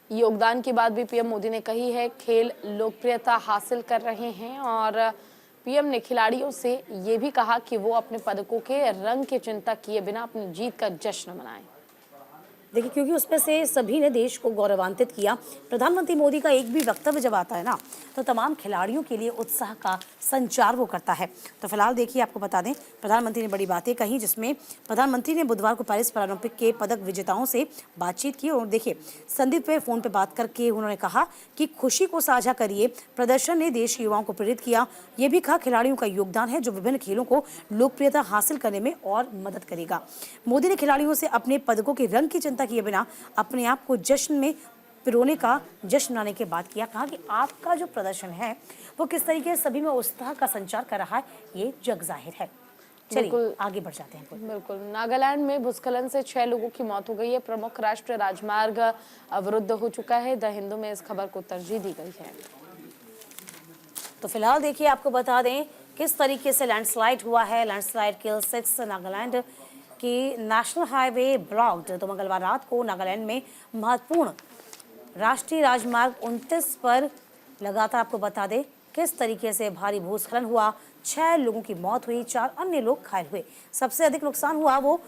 योगदान की बात भी पीएम मोदी ने कही है। खेल लोकप्रियता हासिल कर रहे हैं और पीएम ने खिलाड़ियों से ये भी कहा कि वो अपने पदकों के रंग की चिंता किए बिना अपनी जीत का जश्न मनाएं। देखिए, क्योंकि उसमें से सभी ने देश को गौरवान्वित किया। प्रधानमंत्री मोदी का एक भी वक्तव्य जब आता है ना, तो तमाम खिलाड़ियों के लिए उत्साह का संचार वो करता है। तो फिलहाल देखिए, आपको बता दें, प्रधानमंत्री ने बड़ी बातें कही, जिसमें प्रधानमंत्री ने बुधवार को पेरिस पैरालंपिक के पदक विजेताओं से बातचीत की। और देखिए, संदीप पे फोन पे बात करके उन्होंने कहा कि खुशी को साझा करिए, प्रदर्शन ने देश के युवाओं को प्रेरित किया। ये भी कहा खिलाड़ियों का योगदान है जो विभिन्न खेलों को लोकप्रियता हासिल करने में और मदद करेगा। मोदी ने खिलाड़ियों से अपने पदकों के रंग की चिंता किए बिना अपने आप को जश्न में पिरोने का जश्न मनाने के बाद किया। कहा कि आपका जो प्रदर्शन है वो किस तरीके से सभी में उत्साह का संचार कर रहा है, ये जग जाहिर है। चलिए आगे बढ़ जाते हैं। बिल्कुल, नागालैंड में भूस्खलन से 6 लोगों की मौत हो गई है। प्रमुख राष्ट्रीय राजमार्ग अवरुद्ध हो चुका है। द हिंदू में इस खबर को तरजीह दी गई है। तो फिलहाल देखिए, आपको बता दें किस तरीके से लैंडस्लाइड हुआ है। लैंडस्लाइड किल 6 नागालैंड की नेशनल हाईवे ब्लॉक्ड। तो मंगलवार रात को नागालैंड में महत्वपूर्ण राष्ट्रीय राजमार्ग 29 पर लगातार आपको बता दें किस तरीके से भारी भूस्खलन हुआ। 6 लोगों की मौत हुई, 4 अन्य लोग घायल हुए। सबसे अधिक नुकसान हुआ वो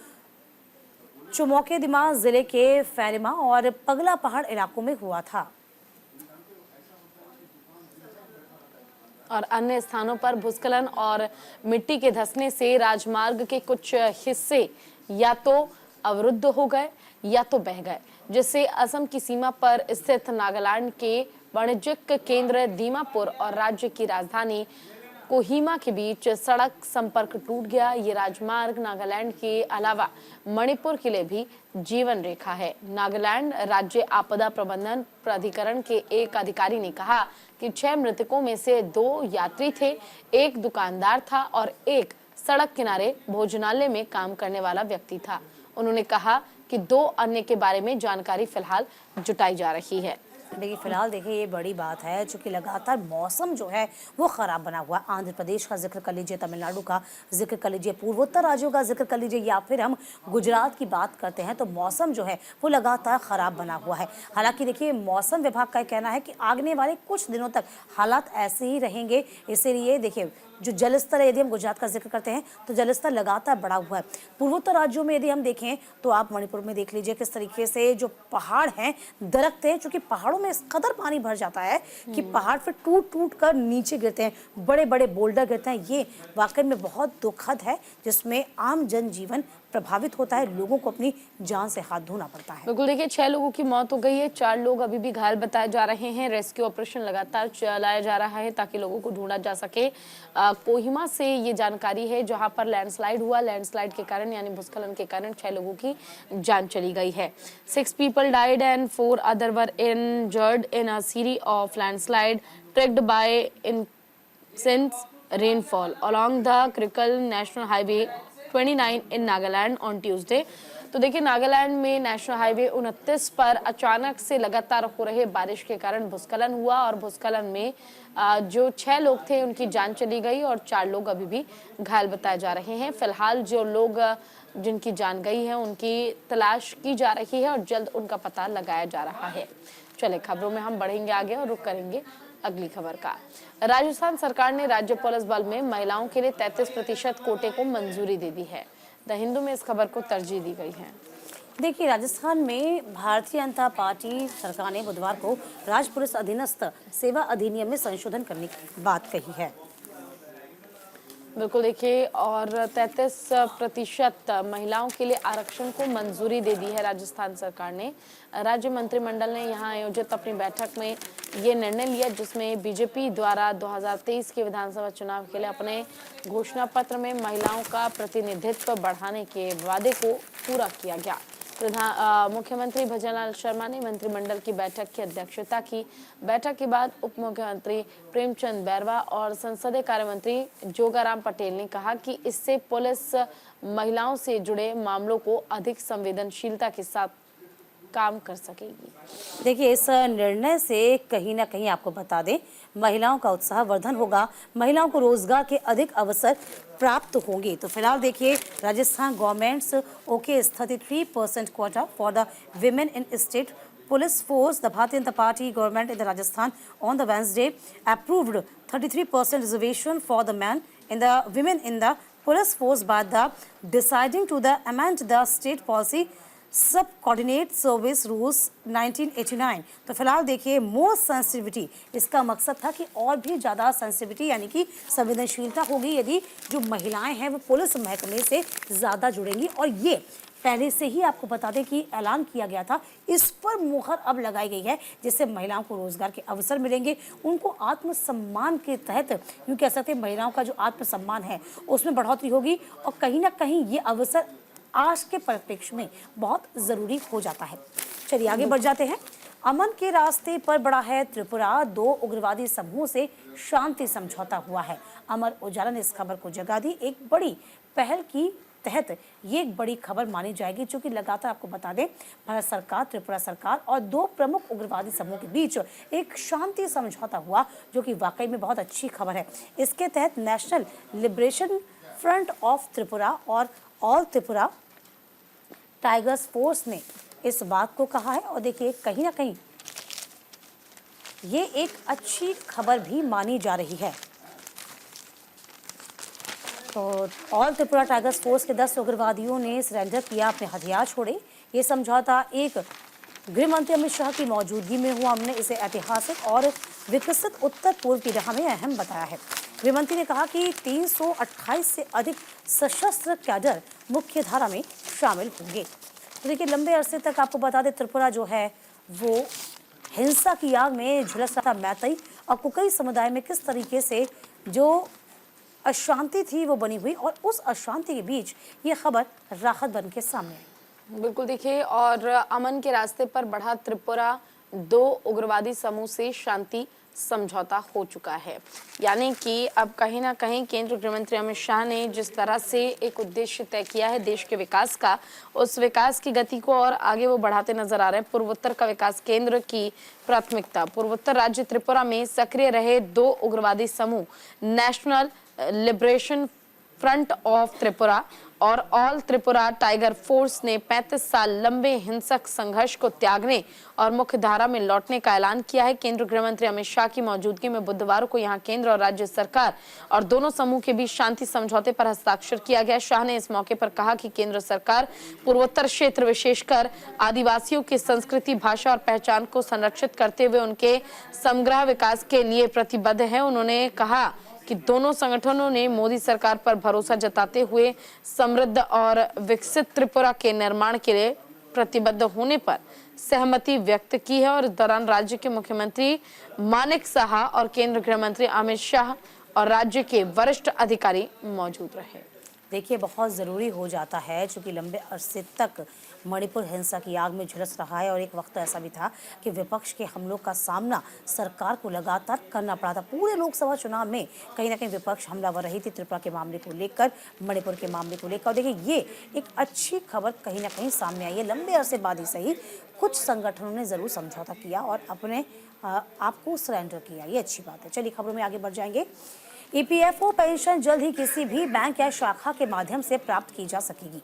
चुमौकेदिमा जिले के फैरिमा और पगला पहाड़ इलाकों में हुआ था। और अन्य स्थानों पर भूस्खलन और मिट्टी के धंसने से राजमार्ग के कुछ हिस्से या तो अवरुद्ध हो गए या तो बह गए, जिससे असम की सीमा पर स्थित नागालैंड के वाणिज्यिक केंद्र दीमापुर और राज्य की राजधानी कोहिमा के बीच सड़क संपर्क टूट गया। ये राजमार्ग नागालैंड के अलावा मणिपुर के लिए भी जीवन रेखा है। नागालैंड राज्य आपदा प्रबंधन प्राधिकरण के एक अधिकारी ने कहा कि 6 मृतकों में से 2 यात्री थे, 1 दुकानदार था और 1 सड़क किनारे भोजनालय में काम करने वाला व्यक्ति था। उन्होंने कहा कि 2 अन्य के बारे में जानकारी फिलहाल जुटाई जा रही है। देखिए, फिलहाल देखिए, ये बड़ी बात है क्योंकि लगातार मौसम जो है वो खराब बना हुआ है। आंध्र प्रदेश का जिक्र कर लीजिए, तमिलनाडु का जिक्र कर लीजिए, पूर्वोत्तर राज्यों का जिक्र कर लीजिए, या फिर हम गुजरात की बात करते हैं तो मौसम जो है वो लगातार खराब बना हुआ है। हालांकि देखिए, मौसम विभाग का कहना है कि आगने वाले कुछ दिनों तक हालात ऐसे ही रहेंगे। इसीलिए देखिए, जो जलस्तर है, यदि हम गुजरात का जिक्र करते हैं तो जलस्तर लगातार बढ़ा हुआ है। पूर्वोत्तर राज्यों में यदि हम देखें तो आप मणिपुर में देख लीजिए किस तरीके से जो पहाड़ हैं, दरख्त हैं, क्योंकि पहाड़ों में इस कदर पानी भर जाता है कि पहाड़ फिर टूट टूट कर नीचे गिरते हैं, बड़े बड़े बोल्डर गिरते हैं। ये वाकई में बहुत दुखद है, जिसमें आम जनजीवन प्रभावित होता है, लोगों को अपनी जान से हाथ धोना पड़ता है। बिल्कुल, देखिए 6 लोगों की मौत हो गई है, 4 लोग अभी भी घायल बताए जा रहे हैं। रेस्क्यू ऑपरेशन लगातार चलाया जा रहा है ताकि लोगों को ढूंढा जा सके। कोहिमा से ये जानकारी है जहां पर लैंडस्लाइड हुआ। लैंडस्लाइड के कारण यानी भूस्खलन के कारण 6 लोगों की जान चली गई है। 6 people died and 4 others were injured in a series of landslide triggered by intense rainfall along the Crikal National Highway 29 in Nagaland on Tuesday. तो देखिए, नागालैंड में नेशनल हाईवे 29 पर अचानक से लगातार हो रहे बारिश के कारण भूस्खलन हुआ और भूस्खलन में जो 6 लोग थे उनकी जान चली गई और 4 लोग अभी भी घायल बताए जा रहे हैं। फिलहाल जो लोग जिनकी जान गई है उनकी तलाश की जा रही है और जल्द उनका पता लगाया जा रहा है। चले, खबरों में हम बढ़ेंगे आगे और रुक करेंगे अगली खबर का। राजस्थान सरकार ने राज्य पुलिस बल में महिलाओं के लिए 33% कोटे को मंजूरी दे दी है। द हिंदू में इस खबर को तरजीह दी गई है। देखिए, राजस्थान में भारतीय जनता पार्टी सरकार ने बुधवार को राज्य पुलिस अधीनस्थ सेवा अधिनियम में संशोधन करने की बात कही है। बिल्कुल, देखिए, और 33% महिलाओं के लिए आरक्षण को मंजूरी दे दी है राजस्थान सरकार ने। राज्य मंत्रिमंडल ने यहां आयोजित अपनी बैठक में ये निर्णय लिया, जिसमें बीजेपी द्वारा 2023 के विधानसभा चुनाव के लिए अपने घोषणा पत्र में महिलाओं का प्रतिनिधित्व बढ़ाने के वादे को पूरा किया गया। मुख्यमंत्री भजनलाल शर्मा ने मंत्रिमंडल की बैठक की अध्यक्षता की। बैठक के बाद उप मुख्यमंत्री प्रेमचंद बैरवा और संसदीय कार्य मंत्री जोगाराम पटेल ने कहा कि इससे पुलिस महिलाओं से जुड़े मामलों को अधिक संवेदनशीलता के साथ काम कर सकेगी। देखिए, इस निर्णय से कहीं ना कहीं आपको बता दें, महिलाओं का उत्साह वर्धन होगा, महिलाओं को रोजगार के अधिक अवसर प्राप्त होंगे। तो फिलहाल देखिए, Rajasthan governments okay 33% quota for the women in state police force, the Bharatiya Janata Party government in the Rajasthan on the Wednesday approved 33% reservation for the women in the police force by the deciding to the amend the state policy सब कोऑर्डिनेट सर्विस रूल्स 1989। तो फिलहाल देखिए मोर सेंसिटिविटी, इसका मकसद था कि और भी ज़्यादा सेंसिटिविटी यानी कि संवेदनशीलता होगी यदि जो महिलाएं हैं वो पुलिस महकमे से ज़्यादा जुड़ेंगी। और ये पहले से ही आपको बता दें कि ऐलान किया गया था, इस पर मुहर अब लगाई गई है जिससे महिलाओं को रोजगार के अवसर मिलेंगे, उनको आत्मसम्मान के तहत यूँ कह सकते हैं महिलाओं का जो आत्मसम्मान है उसमें बढ़ोतरी होगी। और कहीं ना कहीं ये अवसर आज के परिप्रेक्ष्य में बहुत ज़रूरी हो जाता है। चलिए आगे बढ़ जाते हैं। अमन के रास्ते पर बढ़ा है त्रिपुरा, 2 उग्रवादी समूहों से शांति समझौता हुआ है। अमर उजाला ने इस खबर को जगह दी। एक बड़ी पहल की तहत ये एक बड़ी खबर मानी जाएगी, जो कि लगातार आपको बता दें भारत सरकार, त्रिपुरा सरकार और 2 प्रमुख उग्रवादी समूहों के बीच एक शांति समझौता हुआ, जो कि वाकई में बहुत अच्छी खबर है। इसके तहत national liberation front of Tripura और ऑल त्रिपुरा टाइगर्स फोर्स ने इस बात को कहा है। और देखिए कहीं ना कहीं ये एक अच्छी खबर भी मानी जा रही है। तो ऑल त्रिपुरा टाइगर्स फोर्स के 10 उग्रवादियों ने सरेंडर किया, अपने हथियार छोड़े। ये समझौता एक गृह मंत्री अमित शाह की मौजूदगी में हुआ। हमने इसे ऐतिहासिक और विकसित उत्तर पूर्व की राह में अहम बताया है। गृह मंत्री ने कहा कि 328 से अधिक सशस्त्र कैडर मुख्य धारा में शामिल होंगे। तो देखिए लंबे अरसे तक आपको बता दें त्रिपुरा जो है वो हिंसा की आग में झुलस रहा था। मैतई और कुकई समुदाय में किस तरीके से जो अशांति थी वो बनी हुई, और उस अशांति के बीच ये खबर राहत बन के सामने आई। बिल्कुल देखिए, और अमन के रास्ते पर बढ़ा त्रिपुरा, 2 उग्रवादी समूह से शांति समझौता हो चुका है। यानी कि अब कहीं ना कहीं केंद्रीय गृह मंत्री अमित शाह ने जिस तरह से एक उद्देश्य तय किया है देश के विकास का, उस विकास की गति को और आगे वो बढ़ाते नजर आ रहे हैं। पूर्वोत्तर का विकास केंद्र की प्राथमिकता। पूर्वोत्तर राज्य त्रिपुरा में सक्रिय रहे 2 उग्रवादी समूह national liberation front of Tripura और ऑल त्रिपुरा टाइगर फोर्स ने 35 साल लंबे हिंसक संघर्ष को त्यागने और मुख्य धारा में लौटने का ऐलान किया है। केंद्रीय गृह मंत्री अमित शाह की मौजूदगी में बुधवार को यहां केंद्र और राज्य सरकार और दोनों समूह के बीच शांति समझौते पर हस्ताक्षर किया गया। शाह ने इस मौके पर कहा कि केंद्र सरकार पूर्वोत्तर क्षेत्र विशेषकर आदिवासियों की संस्कृति, भाषा और पहचान को संरक्षित करते हुए उनके समग्र विकास के लिए प्रतिबद्ध है। उन्होंने कहा कि दोनों संगठनों ने मोदी सरकार पर भरोसा जताते हुए समृद्ध और विकसित त्रिपुरा के निर्माण के लिए प्रतिबद्ध होने पर सहमति व्यक्त की है। और इस दौरान राज्य के मुख्यमंत्री मानिक साहा और केंद्रीय गृह मंत्री अमित शाह और राज्य के वरिष्ठ अधिकारी मौजूद रहे। देखिए बहुत ज़रूरी हो जाता है, चूँकि लंबे अरसे तक मणिपुर हिंसा की आग में झुलस रहा है और एक वक्त ऐसा भी था कि विपक्ष के हमलों का सामना सरकार को लगातार करना पड़ा था। पूरे लोकसभा चुनाव में कहीं ना कहीं विपक्ष हमलावर रही थी त्रिपुरा के मामले को लेकर, मणिपुर के मामले को लेकर। और देखिए ये एक अच्छी खबर कहीं ना कहीं सामने आई है। लंबे अरसे बाद ही सही कुछ संगठनों ने ज़रूर समझौता किया और अपने आप को सरेंडर किया, ये अच्छी बात है। चलिए खबरों में आगे बढ़ जाएंगे। ईपीएफओ पेंशन जल्द ही किसी भी बैंक या शाखा के माध्यम से प्राप्त की जा सकेगी।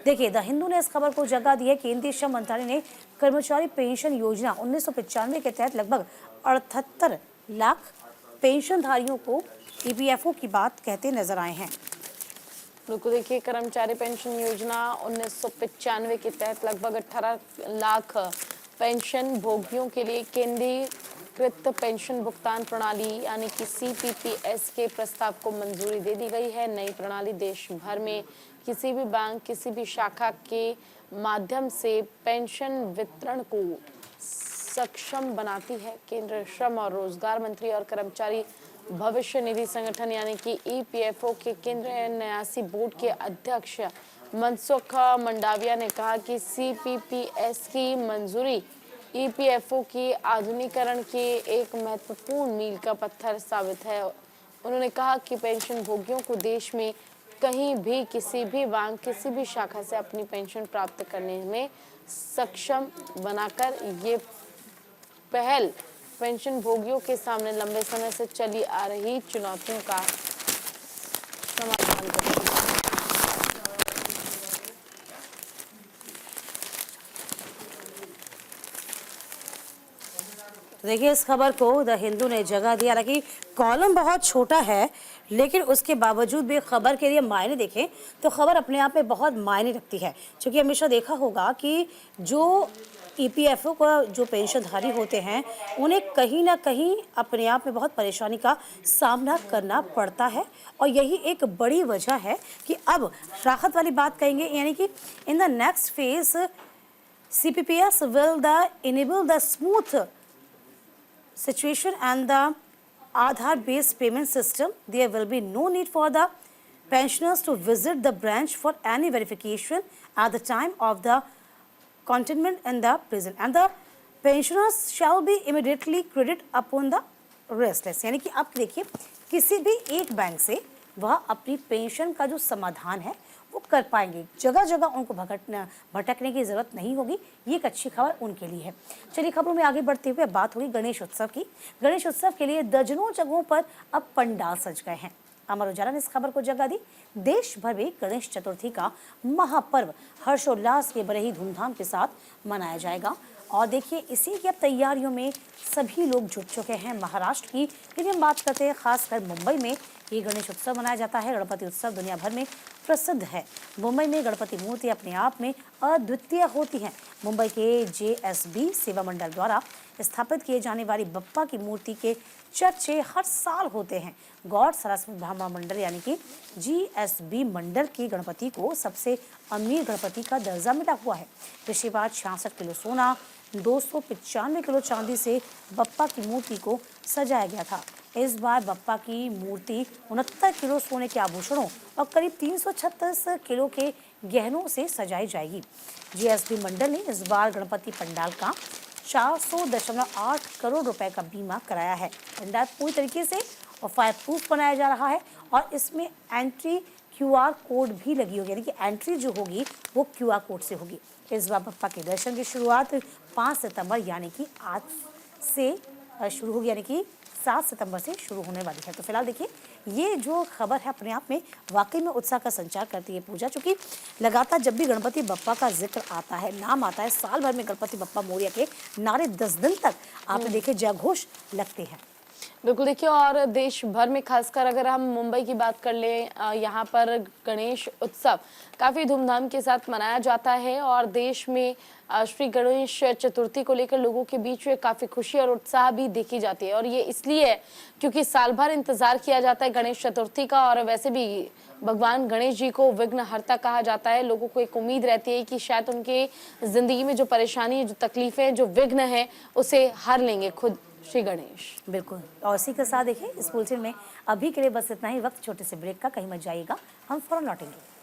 देखिए द हिंदू ने इस खबर को जगह दी है। केंद्रीय श्रम मंत्रालय ने कर्मचारी पेंशन योजना 1995 के तहत लगभग 78 लाख पेंशनधारियों को ईपीएफओ की बात कहते नजर आए हैं। बिल्कुल देखिए, कर्मचारी पेंशन योजना 1995 के तहत लगभग 18 लाख पेंशन भोगियों के लिए केंद्रीकृत पेंशन भुगतान प्रणाली यानी कि सीपीपीएस के प्रस्ताव को मंजूरी दे दी गई है। नई प्रणाली देश भर में किसी भी बैंक, किसी भी शाखा के माध्यम से पेंशन वितरण को सक्षम बनाती है। केंद्रीय श्रम और रोजगार मंत्री और कर्मचारी भविष्य निधि संगठन यानी कि ईपीएफओ के केंद्रीय न्यासी बोर्ड के अध्यक्ष मनसुख मंडाविया ने कहा कि सीपीपीएस की मंजूरी ईपीएफओ की आधुनिकीकरण के एक महत्वपूर्ण मील का पत्थर साबित है। उन्होंने कहा कि पेंशन भोगियों को देश में कहीं भी, किसी भी बैंक, किसी भी शाखा से अपनी पेंशन प्राप्त करने में सक्षम बनाकर ये पहल पेंशन भोगियों के सामने लंबे समय से चली आ रही चुनौतियों का समाधान करेगी। देखिए इस खबर को द हिंदू ने जगह दिया, हालांकि कॉलम बहुत छोटा है लेकिन उसके बावजूद भी खबर के लिए मायने देखें तो खबर अपने आप में बहुत मायने रखती है। क्योंकि हमेशा देखा होगा कि जो ईपीएफओ का जो पेंशनधारी होते हैं उन्हें कहीं ना कहीं अपने आप में बहुत परेशानी का सामना करना पड़ता है, और यही एक बड़ी वजह है कि अब राहत वाली बात कहेंगे, यानी कि in the next phase CPPS will enable the smooth situation and the Aadhaar-based payment system. There will be no need for the pensioners to visit the branch for any verification at the time of the containment in the prison, and the pensioners shall be immediately credited upon the restless। यानी कि आप देखिए किसी भी एक बैंक से वह अपनी पेंशन का जो समाधान है वो कर पाएंगे, जगह जगह उनको भटकने की जरूरत नहीं होगी। ये एक अच्छी खबर उनके लिए है। चलिए खबरों में आगे बढ़ते हुए बात होगी गणेश उत्सव की। गणेश उत्सव के लिए दर्जनों जगहों पर अब पंडाल सज गए हैं। अमर उजाला ने इस खबर को जगह दी। देश भर में गणेश चतुर्थी का महापर्व हर्षोल्लास के बड़े ही धूमधाम के साथ मनाया जाएगा, और देखिए इसी की अब तैयारियों में सभी लोग जुट चुके हैं। महाराष्ट्र की यदि हम बात करते हैं, खासकर मुंबई में ये गणेश उत्सव मनाया जाता है। गणपति उत्सव दुनिया भर में प्रसिद्ध है। मुंबई में गणपति मूर्ति अपने आप में अद्वितीय होती हैं। मुंबई के JSB सेवा मंडल द्वारा स्थापित किए जाने वाली बप्पा की मूर्ति के चर्चे हर साल होते हैं। गौड़ सरस्वती ब्राह्मण मंडल यानी कि GSB मंडल की गणपति को सबसे अमीर गणपति का दर्जा मिला हुआ है। पिछली बार 66 किलो सोना, 295 किलो चांदी से बप्पा की मूर्ति को सजाया गया था। इस बार बप्पा की मूर्ति 69 किलो सोने के आभूषणों और करीब 336 किलो के गहनों से सजाई जाएगी। GSB मंडल ने इस बार गणपति पंडाल का 400.8 करोड़ रुपए का बीमा कराया है। पंडाल पूरी तरीके से और फायर प्रूफ बनाया जा रहा है, और इसमें एंट्री QR कोड भी लगी होगी, यानी कि एंट्री जो होगी वो QR कोड से होगी। इस बार बप्पा के दर्शन की शुरुआत 5 सितंबर यानी कि आज से शुरू होगी, यानी कि 7 सितंबर से शुरू होने वाली है। तो फिलहाल देखिए ये जो खबर है अपने आप में वाकई में उत्साह का संचार करती है पूजा, चूंकि लगातार जब भी गणपति बप्पा का जिक्र आता है, नाम आता है, साल भर में गणपति बप्पा मोरिया के नारे 10 दिन तक आपने देखे जयघोष लगते हैं। बिल्कुल देखिए, और देश भर में खासकर अगर हम मुंबई की बात कर लें, यहाँ पर गणेश उत्सव काफ़ी धूमधाम के साथ मनाया जाता है, और देश में श्री गणेश चतुर्थी को लेकर लोगों के बीच में काफ़ी खुशी और उत्साह भी देखी जाती है। और ये इसलिए है क्योंकि साल भर इंतज़ार किया जाता है गणेश चतुर्थी का, और वैसे भी भगवान गणेश जी को विघ्नहर्ता कहा जाता है। लोगों को एक उम्मीद रहती है कि शायद उनके ज़िंदगी में जो परेशानी, जो तकलीफ़ें, जो विघ्न हैं उसे हर लेंगे खुद श्री गणेश। बिल्कुल, और इसी के साथ देखिए इस बुलेटिन में अभी के लिए बस इतना ही। वक्त छोटे से ब्रेक का, कहीं मत जाइएगा, हम फौरन लौटेंगे।